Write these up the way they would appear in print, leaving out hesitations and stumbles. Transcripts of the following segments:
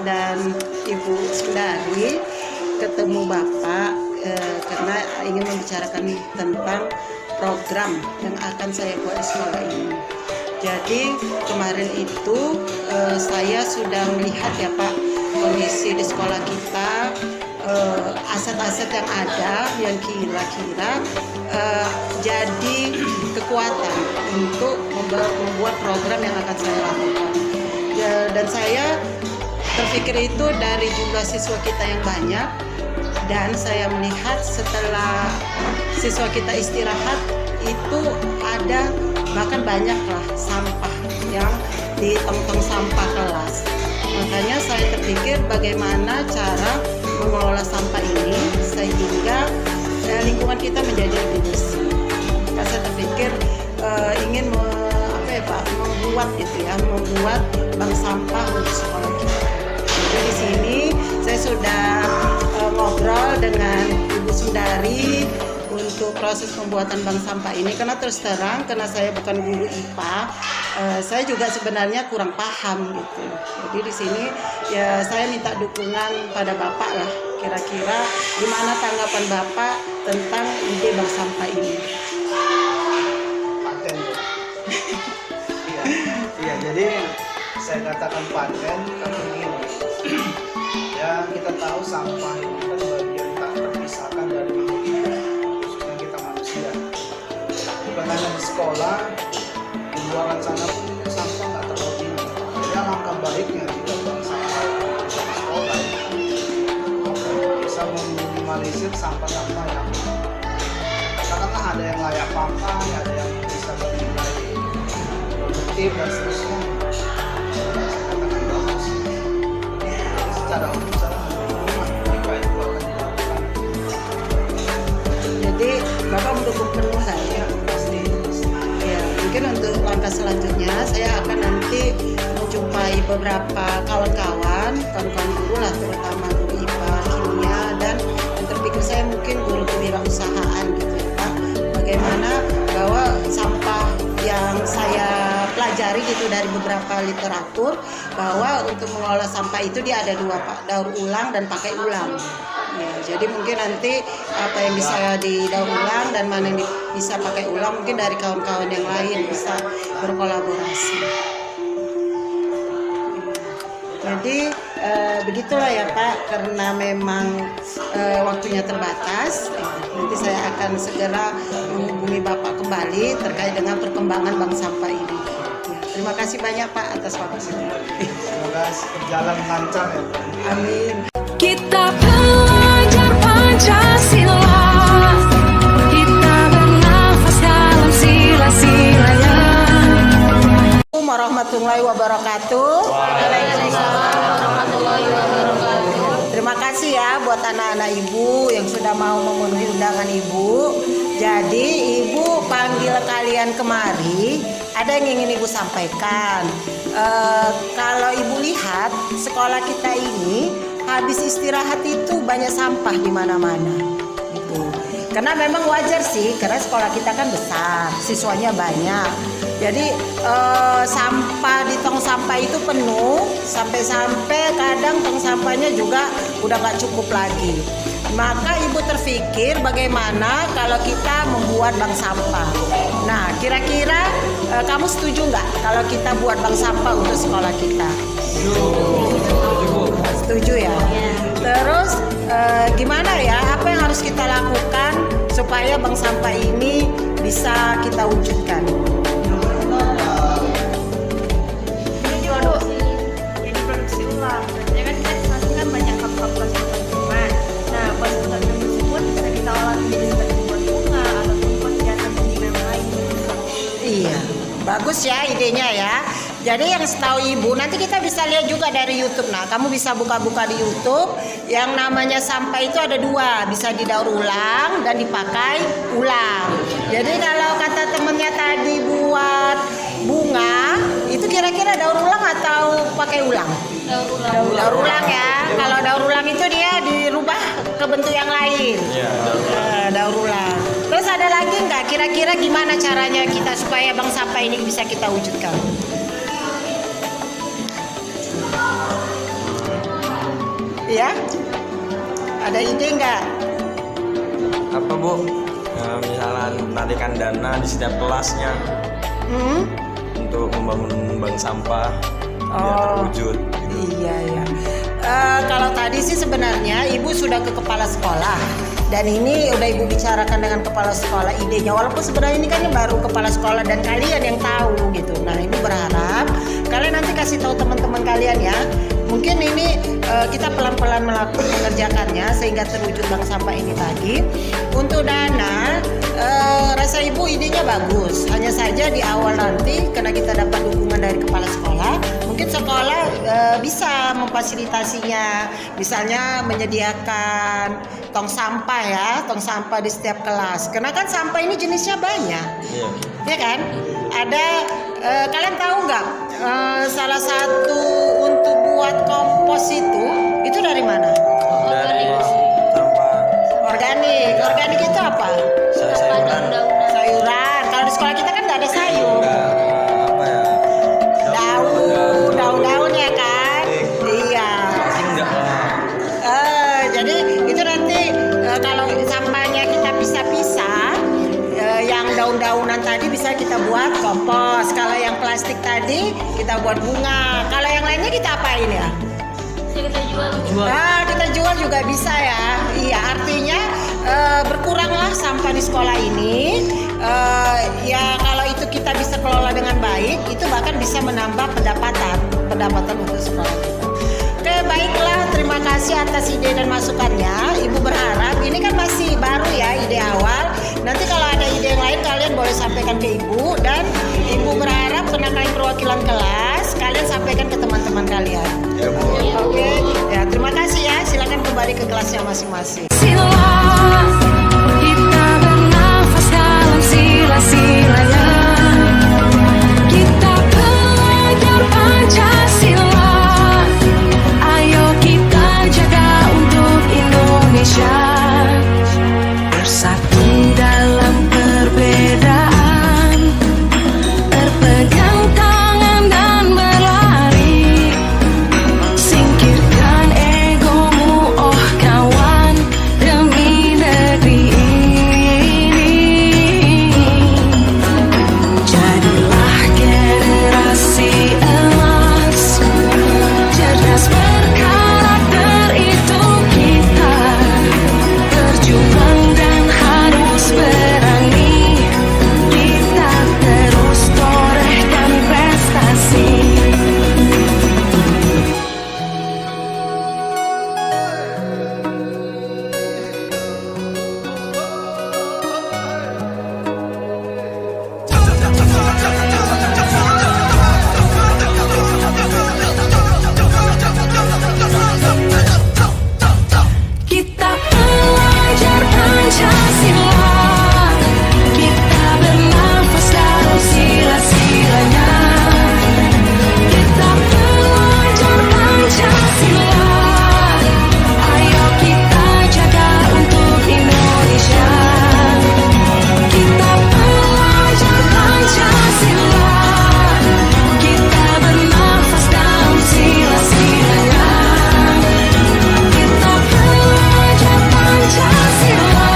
dan Ibu Sundari ketemu Bapak karena ingin membicarakan tentang program yang akan saya buat di sekolah ini. Jadi kemarin itu saya sudah melihat ya Pak, kondisi di sekolah kita, aset-aset yang ada yang kira-kira jadi kekuatan untuk membuat program yang akan saya lakukan. Dan saya terpikir itu dari jumlah siswa kita yang banyak, dan saya melihat setelah siswa kita istirahat itu ada bahkan banyaklah sampah yang di tong-tong sampah kelas. Makanya saya terpikir bagaimana cara mengelola sampah ini sehingga lingkungan kita menjadi lebih bersih. Maka saya terpikir ingin membuat bank sampah untuk sekolah kita. Jadi di sini saya sudah ngobrol dengan Ibu Sundari untuk proses pembuatan bank sampah ini, karena terus terang karena saya bukan guru IPA, saya juga sebenarnya kurang paham gitu. Jadi di sini ya saya minta dukungan pada Bapak lah, kira-kira gimana tanggapan Bapak tentang ide bank sampah ini. Paten. Iya, jadi saya katakan paten karena begini. Ya kita tahu sampah ini kan bagian tak terpisahkan dari makhluk hidup, khususnya kita manusia. Bukan hanya di sekolah, di luar sana pun sampah nggak terlalu tinggi. Jadi alangkah baiknya kita buang sampah di sekolah bisa meminimalisir sampah-sampah yang katakanlah ada yang layak pakai, ada yang bisa bernilai produktif dan seterusnya. Saya katakan bagus. Secara umum Jadi Bapak mendukung penuh saya. Ya, mungkin untuk langkah selanjutnya saya akan nanti menjumpai beberapa kawan-kawan guru lah, terutama guru IPA, kimia, dan yang terpikir saya mungkin guru kewirausahaan gitu ya Pak. Bagaimana bahwa sampah yang saya pelajari gitu dari beberapa literatur, bahwa untuk mengolah sampah itu dia ada dua Pak, daur ulang dan pakai ulang. Ya, jadi mungkin nanti apa yang bisa didaur ulang dan mana yang bisa pakai ulang mungkin dari kawan-kawan yang lain bisa berkolaborasi. Jadi begitulah ya Pak, karena memang waktunya terbatas. Nanti saya akan segera menghubungi Bapak kembali terkait dengan perkembangan bank sampah ini. Ya, terima kasih banyak Pak atas waktunya. semoga berjalan lancar ya. Amin. Kita belajar Pancasila, kita bernafas dalam sila-silanya. Assalamualaikum warahmatullahi wabarakatuh. Waalaikumsalam warahmatullahi wabarakatuh. Terima kasih ya buat anak-anak Ibu yang sudah mau memenuhi undangan Ibu. Jadi Ibu panggil kalian kemari, ada yang ingin Ibu sampaikan. Kalau Ibu lihat sekolah kita ini habis istirahat itu banyak sampah di mana-mana. Gitu. Karena memang wajar sih, karena sekolah kita kan besar, siswanya banyak. Jadi sampah di tong sampah itu penuh, sampai-sampai kadang tong sampahnya juga udah nggak cukup lagi. Maka Ibu terpikir bagaimana kalau kita membuat bank sampah. Nah, kira-kira kamu setuju nggak kalau kita buat bank sampah untuk sekolah kita? Setuju ya? Terus gimana ya? Apa yang harus kita lakukan supaya bank sampah ini bisa kita wujudkan? Jadi produksi ulang. Ya kan kita di sana kan banyak hap-hap plastik teman. Nah, plastik tersebut bisa kita olah menjadi seperti buat bunga ataupun buat kegiatan pendidikan lain. Iya, bagus ya idenya ya. Jadi yang setahu Ibu, nanti kita bisa lihat juga dari YouTube. Nah, kamu bisa buka-buka di YouTube. Yang namanya sampah itu ada dua, bisa didaur ulang dan dipakai ulang. Jadi kalau kata temennya tadi buat bunga, itu kira-kira daur ulang atau pakai ulang? Daur ulang ya. Kalau daur ulang itu dia dirubah ke bentuk yang lain. Daur ulang. Terus ada lagi nggak? Kira-kira gimana caranya kita supaya bank sampah ini bisa kita wujudkan? Ya, ada ide nggak? Apa Bu? Misalnya menarikan dana di setiap kelasnya Hmm? untuk membangun bank sampah biar terwujud. Gitu. Iya ya. Kalau tadi sih sebenarnya ibu sudah ke kepala sekolah dan ini udah ibu bicarakan dengan kepala sekolah idenya. Walaupun sebenarnya ini kan baru kepala sekolah dan kalian yang tahu gitu. Nah ibu berharap kalian nanti kasih tahu teman-teman kalian ya. Mungkin ini kita pelan-pelan mengerjakannya sehingga terwujud bank sampah ini tadi. Untuk dana, rasa ibu idenya bagus. Hanya saja di awal nanti karena kita dapat dukungan dari kepala sekolah, mungkin sekolah bisa memfasilitasinya. Misalnya menyediakan tong sampah ya, tong sampah di setiap kelas. Karena kan sampah ini jenisnya banyak, Iya. ya kan? Ada kalian tahu nggak salah satu untuk buat kompos itu dari mana? Dari sampah Organik itu apa? sayuran. Sayuran. Kalau di sekolah kita kan nggak ada sayur. Apa ya? Daun ya kan? Iya. Pasti enggak lah. Jadi itu nanti kalau sampahnya kita pisah-pisah, yang daun-daunan tadi bisa kita buat kompos. Kalau yang plastik tadi kita buat bunga. Kalau yang lainnya kita apain ya? Kita jual. Nah, kita jual juga bisa ya. Iya, artinya berkuranglah sampah di sekolah ini. Ya kalau itu kita bisa kelola dengan baik, itu bahkan bisa menambah pendapatan untuk sekolah kita. Oke, baiklah. Terima kasih atas ide dan masukannya. Ibu berharap ini kan masih baru ya ide awal. Nanti kalau ada ide yang lain kalian boleh sampaikan ke ibu dan ibu berharap karena kalian perwakilan kelas, kalian sampaikan ke teman-teman kalian. Ya Bu. Oke, ya terima kasih ya. Silakan kembali ke kelasnya masing-masing. Sila kita bernafas dalam sila-silanya. Kita belajar Pancasila. Ayo kita jaga untuk Indonesia. Bersatu dalam perbedaan. Berpegang tangan dan berlari. Singkirkan egomu oh kawan demi negeri ini. Jadilah generasi emas, cerdas berkarakter itu kita. Berjuang dan harus berani. Kita terus torehkan prestasi. Kita belajar Pancasila. Kita bernafas dalam sila-silanya. Kita belajar Pancasila. Ayo kita jaga untuk Indonesia. Kita belajar Pancasila. Kita bernafas dalam sila-silanya. Kita belajar Pancasila.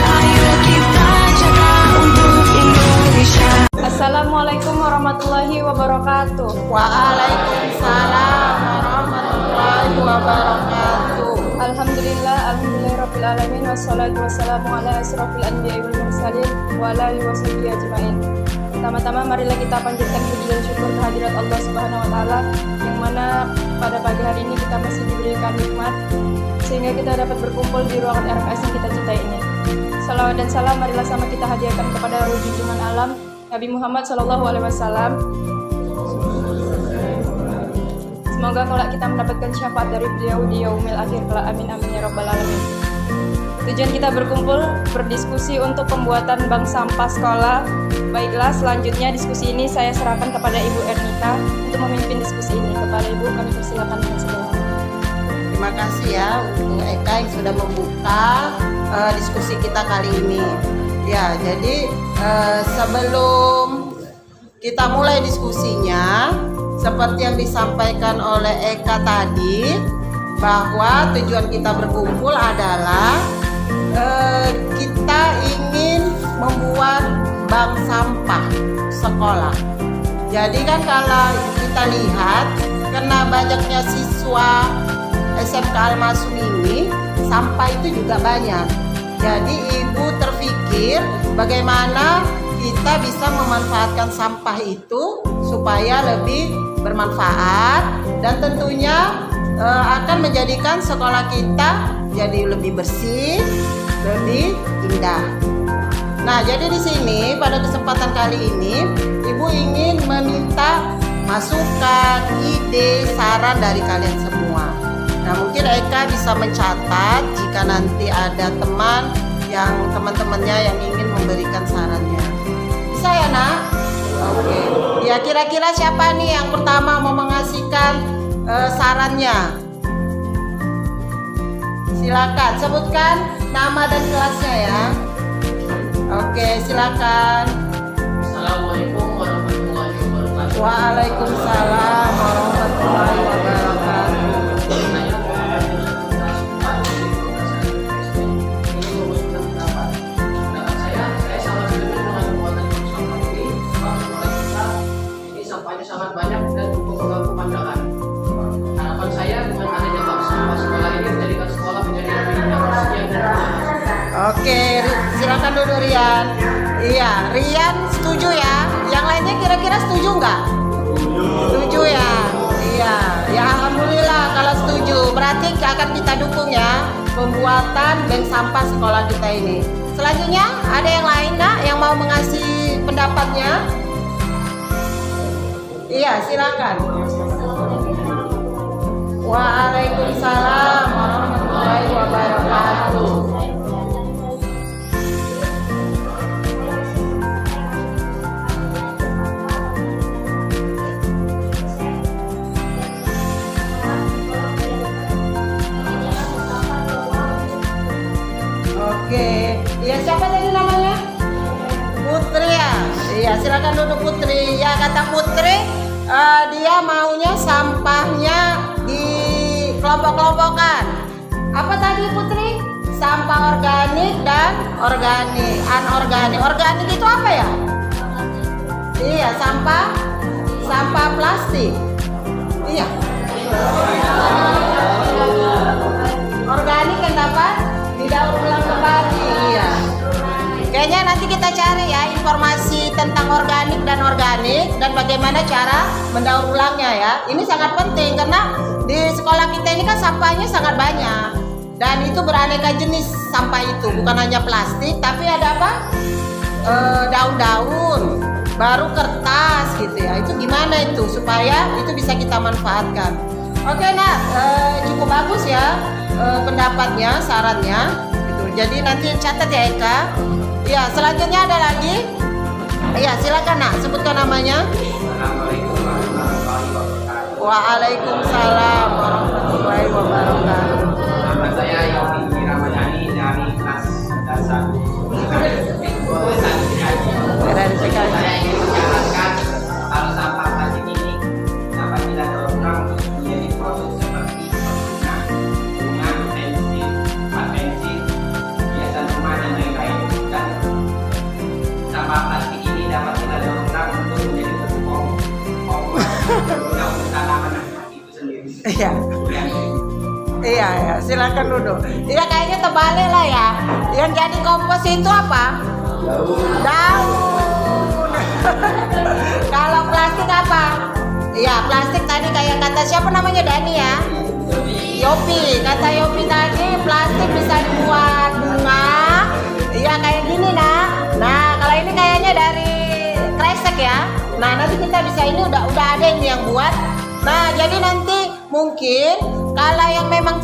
Ayo kita jaga untuk Indonesia. Assalamualaikum warahmatullahi wabarakatuh. Waalaikumsalam warahmatullahi wabarakatuh. Alhamdulillahirabbil alamin wassalatu wassalamu ala asrofil anbiya'i wal mursalin wa ala alihi wasahbihi ajmain. Pertama-tama marilah kita panjatkan puji dan syukur kehadirat Allah Subhanahu wa taala yang mana pada pagi hari ini kita masih diberikan nikmat sehingga kita dapat berkumpul di ruangan RMS yang kita cintai ini. Salawat dan salam marilah sama kita hadiahkan kepada junjungan alam Nabi Muhammad SAW. Semoga kelak kita mendapatkan syafaat dari beliau di yaumil akhir kelak. Amin amin ya rabbal alamin. Tujuan kita berkumpul berdiskusi untuk pembuatan bank sampah sekolah. Baiklah, selanjutnya diskusi ini saya serahkan kepada Ibu Ernita untuk memimpin diskusi ini. Kepada Ibu kami persilakan dengan segala. Terima kasih ya untuk Eka yang sudah membuka diskusi kita kali ini. Ya, jadi sebelum kita mulai diskusinya, seperti yang disampaikan oleh Eka tadi, bahwa tujuan kita berkumpul adalah kita ingin membuat bank sampah sekolah. Jadi kan kalau kita lihat karena banyaknya siswa SMK Al-Masum ini sampah itu juga banyak. Jadi ibu terpikir bagaimana kita bisa memanfaatkan sampah itu supaya lebih bermanfaat dan tentunya akan menjadikan sekolah kita jadi lebih bersih, lebih indah. Nah, jadi di sini pada kesempatan kali ini ibu ingin meminta masukan, ide, saran dari kalian semua. Nah, mungkin Eka bisa mencatat jika nanti ada teman-temannya yang ingin memberikan sarannya. Bisa ya, Nak? Oke. Ya, kira-kira siapa nih yang pertama mau mengasihkan sarannya? Silakan sebutkan nama dan kelasnya ya. Oke, silakan. Assalamualaikum warahmatullahi wabarakatuh. Waalaikumsalam warahmatullahi wabarakatuh. Saya sangat setuju dengan pembuatan bank sampah ini. Sebab sekolah kita ini sampahnya sangat banyak dan cukup mengganggu pandangan. Harapan saya dengan adanya bank sampah sekolah ini menjadikan sekolah menjadi lebih indah, bersih dan ramah. Oke, silakan dulu Rian. Iya, Rian setuju ya. Yang lainnya kira-kira setuju nggak? Setuju ya. Iya, ya alhamdulillah kalau setuju. Berarti akan kita dukung ya pembuatan bank sampah sekolah kita ini. Selanjutnya ada yang lain nggak yang mau mengasih pendapatnya? Iya, silakan. Waalaikumsalam warahmatullahi wabarakatuh. Oke, ya siapa tadi namanya? Putri ya. Iya, silakan duduk Putri. Ya kata Putri, dia maunya sampahnya dikelompok-kelompokkan. Apa tadi Putri? Sampah organik dan anorganik. Organik itu apa ya? Iya, sampah plastik. Iya. Organik yang dapat didaur ulang kembali. Iya. Kayaknya nanti kita cari ya informasi tentang organik dan bagaimana cara mendaur ulangnya ya. Ini sangat penting karena di sekolah kita ini kan sampahnya sangat banyak dan itu beraneka jenis sampah itu, bukan hanya plastik tapi ada apa? Daun-daun, baru kertas gitu ya. Itu gimana itu supaya itu bisa kita manfaatkan. Oke, Nak, cukup bagus ya pendapatnya, sarannya. Gitu. Jadi nanti catat ya Eka. Ya, selanjutnya ada lagi. Ya, silakan Nak, sebutkan namanya. Assalamualaikum warahmatullahi wabarakatuh. Waalaikumsalam warahmatullahi wabarakatuh. Nama saya Yofi Ramadhani dari kelas dasar. Dari sekarang. Saya ingin menyarankan kalau sampah plastik ini dapat didaur ulang untuk menjadi produk seperti bunga, pensil, hiasan rumah dan lain-lain. Dan sampah plastik ini dapat didaur ulang untuk menjadi pupuk kompos untuk tanaman itu sendiri. Iya. Iya, ya, silakan duduk. Iya, kayaknya terbalik lah ya. Yang jadi kompos itu apa? Daun. Kalau plastik apa? Iya, plastik tadi kayak kata siapa namanya Dani ya? Yopi. Kata Yopi tadi plastik bisa dibuat bunga. Iya, kayak gini Nak. Nah, kalau ini kayaknya dari kresek ya. Nah, nanti kita bisa ini udah ada ini yang buat. Nah, jadi nanti mungkin kalau yang memang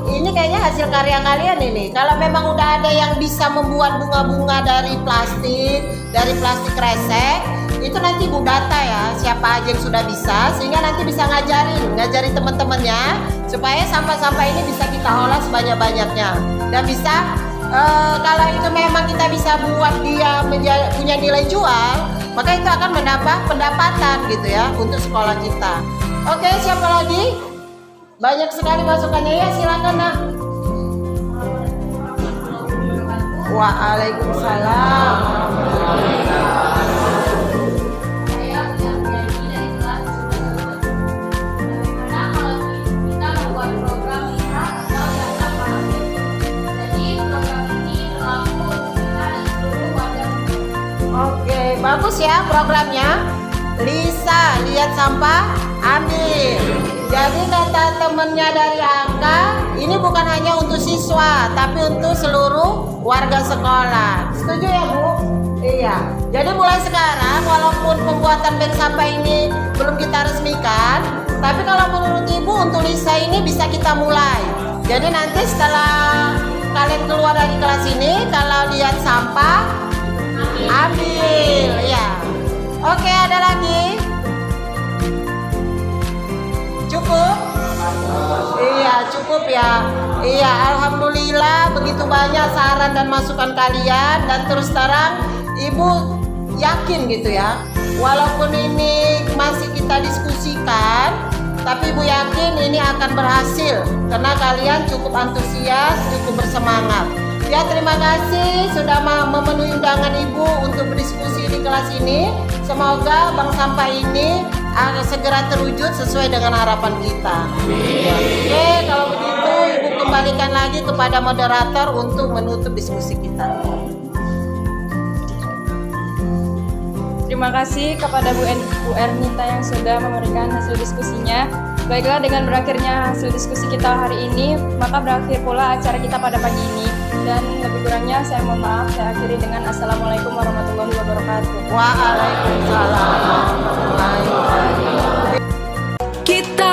ini kayaknya hasil karya kalian ini. Kalau memang udah ada yang bisa membuat bunga-bunga dari plastik kresek, itu nanti Bu Data ya, siapa aja yang sudah bisa, sehingga nanti bisa ngajarin teman-temannya supaya sampah-sampah ini bisa kita olah sebanyak-banyaknya dan bisa kalau itu memang kita bisa buat dia punya nilai jual, maka itu akan menambah pendapatan gitu ya untuk sekolah kita. Oke, siapa lagi? Banyak sekali masukannya ya, silakan Nak. Waalaikumsalam. Oke, bagus ya programnya. Lisa, lihat sampah, ambil. Jadi kata temennya dari Angka, ini bukan hanya untuk siswa, tapi untuk seluruh warga sekolah. Setuju ya Bu? Iya. Jadi mulai sekarang, walaupun pembuatan bank sampah ini belum kita resmikan, tapi kalau menurut Ibu untuk Lisa ini bisa kita mulai. Jadi nanti setelah kalian keluar dari kelas ini, kalau lihat sampah, ambil ya. Oke, ada lagi? Cukup? Iya, cukup ya. Iya, alhamdulillah begitu banyak saran dan masukan kalian, dan terus terang Ibu yakin gitu ya. Walaupun ini masih kita diskusikan, tapi Ibu yakin ini akan berhasil karena kalian cukup antusias, cukup bersemangat. Ya, terima kasih sudah memenuhi undangan Ibu untuk berdiskusi di kelas ini. Semoga bank sampah ini segera terwujud sesuai dengan harapan kita. Oke, kalau begitu Ibu kembalikan lagi kepada moderator untuk menutup diskusi kita. Terima kasih kepada Bu Ernita yang sudah memberikan hasil diskusinya. Baiklah, dengan berakhirnya hasil diskusi kita hari ini, maka berakhir pula acara kita pada pagi ini. Dan lebih kurangnya saya mohon maaf, saya akhiri dengan Assalamualaikum warahmatullahi wabarakatuh. Waalaikumsalam warahmatullahi wabarakatuh. Kita